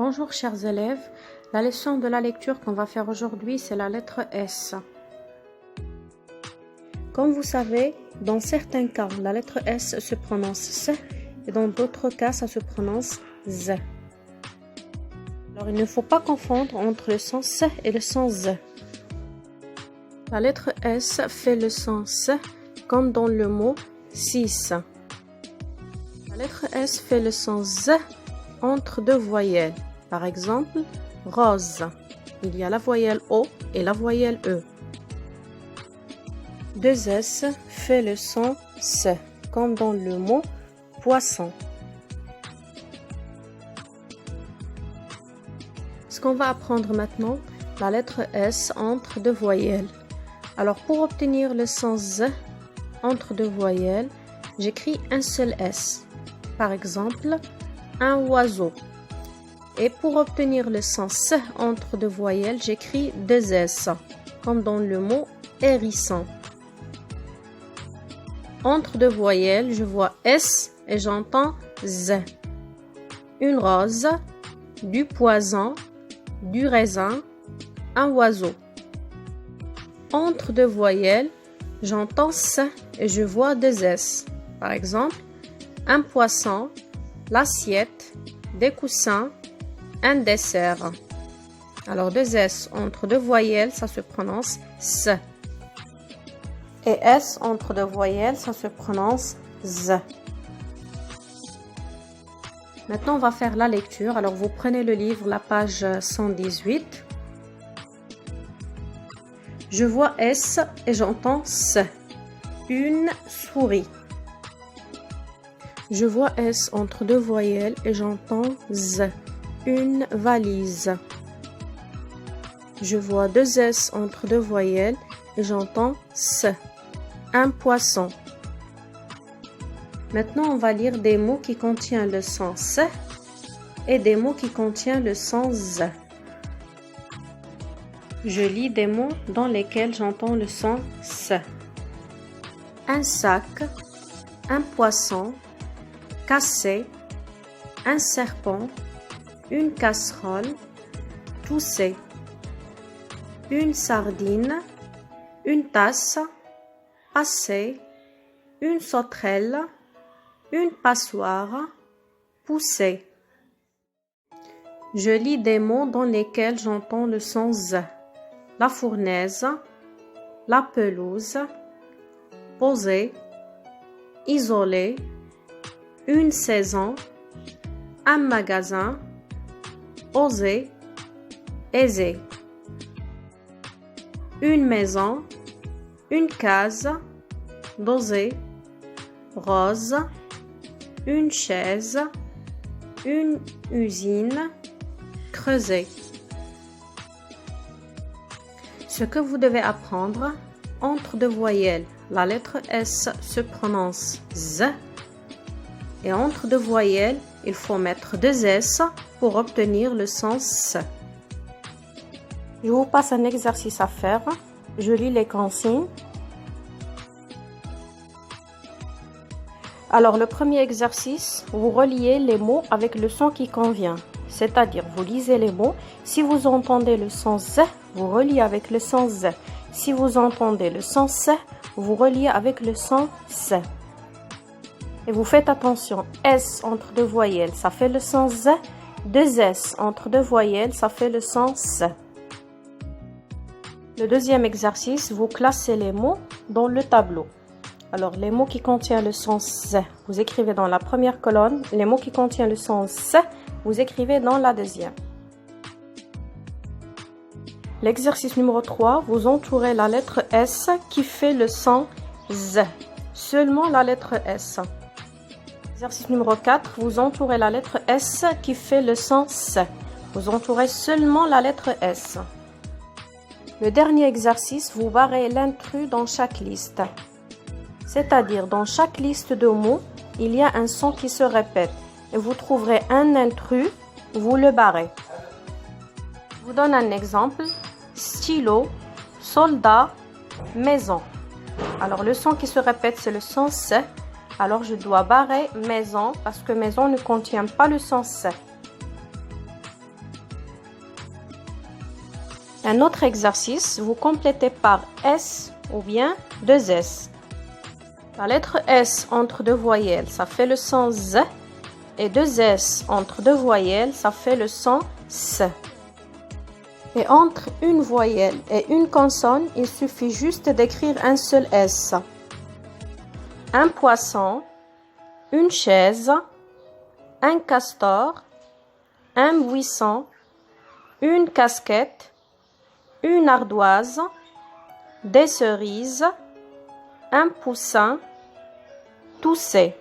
Bonjour chers élèves, la leçon de la lecture qu'on va faire aujourd'hui c'est la lettre S. Comme vous savez, dans certains cas, la lettre S se prononce S et dans d'autres cas, ça se prononce Z. Alors il ne faut pas confondre entre le son S et le son Z. La lettre S fait le son S comme dans le mot 6. La lettre S fait le son Z entre deux voyelles. Par exemple, rose. Il y a la voyelle O et la voyelle E. 2S fait le son S, comme dans le mot poisson. Ce qu'on va apprendre maintenant, la lettre S entre deux voyelles. Alors pour obtenir le son Z entre deux voyelles, j'écris un seul S. Par exemple, un oiseau. Et pour obtenir le son S entre deux voyelles, j'écris deux S, comme dans le mot hérisson. Entre deux voyelles, je vois S et j'entends Z. Une rose, du poison, du raisin, un oiseau. Entre deux voyelles, j'entends S et je vois deux S. Par exemple, un poisson, l'assiette, des coussins, un dessert. Alors deux S entre deux voyelles, ça se prononce S. Et S entre deux voyelles, ça se prononce Z. Maintenant, on va faire la lecture. Alors vous prenez le livre, la page 118. Je vois S et j'entends S. Une souris. Je vois S entre deux voyelles et j'entends Z. Une valise. Je vois deux S entre deux voyelles et j'entends S. Un poisson. Maintenant, on va lire des mots qui contiennent le son S et des mots qui contiennent le son Z. Je lis des mots dans lesquels j'entends le son S. Un sac, un poisson, cassé, un serpent, une casserole, tousser, une sardine, une tasse, passer, une sauterelle, une passoire, pousser. Je lis des mots dans lesquels j'entends le son Z. La fournaise, la pelouse, poser, isoler, une saison, un magasin, oser, aiser. Une maison, une case, doser, rose, une chaise, une usine, creuser. Ce que vous devez apprendre, entre deux voyelles, la lettre S se prononce Z et entre deux voyelles, il faut mettre deux S pour obtenir le son S. Je vous passe un exercice à faire. Je lis les consignes. Alors, le premier exercice, vous reliez les mots avec le son qui convient. C'est-à-dire, vous lisez les mots. Si vous entendez le son Z, vous reliez avec le son Z. Si vous entendez le son S, vous reliez avec le son S. Et vous faites attention, S entre deux voyelles, ça fait le son Z. Deux S entre deux voyelles, ça fait le son S. Le deuxième exercice, vous classez les mots dans le tableau. Alors, les mots qui contiennent le son S, vous écrivez dans la première colonne. Les mots qui contiennent le son S, vous écrivez dans la deuxième. L'exercice numéro 3, vous entourez la lettre S qui fait le son Z. Seulement la lettre S. Exercice numéro 4, vous entourez la lettre S qui fait le son S. Vous entourez seulement la lettre S. Le dernier exercice, vous barrez l'intrus dans chaque liste. C'est-à-dire, dans chaque liste de mots, il y a un son qui se répète. Et vous trouverez un intrus, vous le barrez. Je vous donne un exemple. Stylo, soldat, maison. Alors, le son qui se répète, c'est le son S. Alors, je dois barrer maison parce que maison ne contient pas le son S. Un autre exercice, vous complétez par S ou bien deux S. La lettre S entre deux voyelles, ça fait le son Z. Et deux S entre deux voyelles, ça fait le son S. Et entre une voyelle et une consonne, il suffit juste d'écrire un seul S. Un poisson, une chaise, un castor, un buisson, une casquette, une ardoise, des cerises, un poussin, tousser.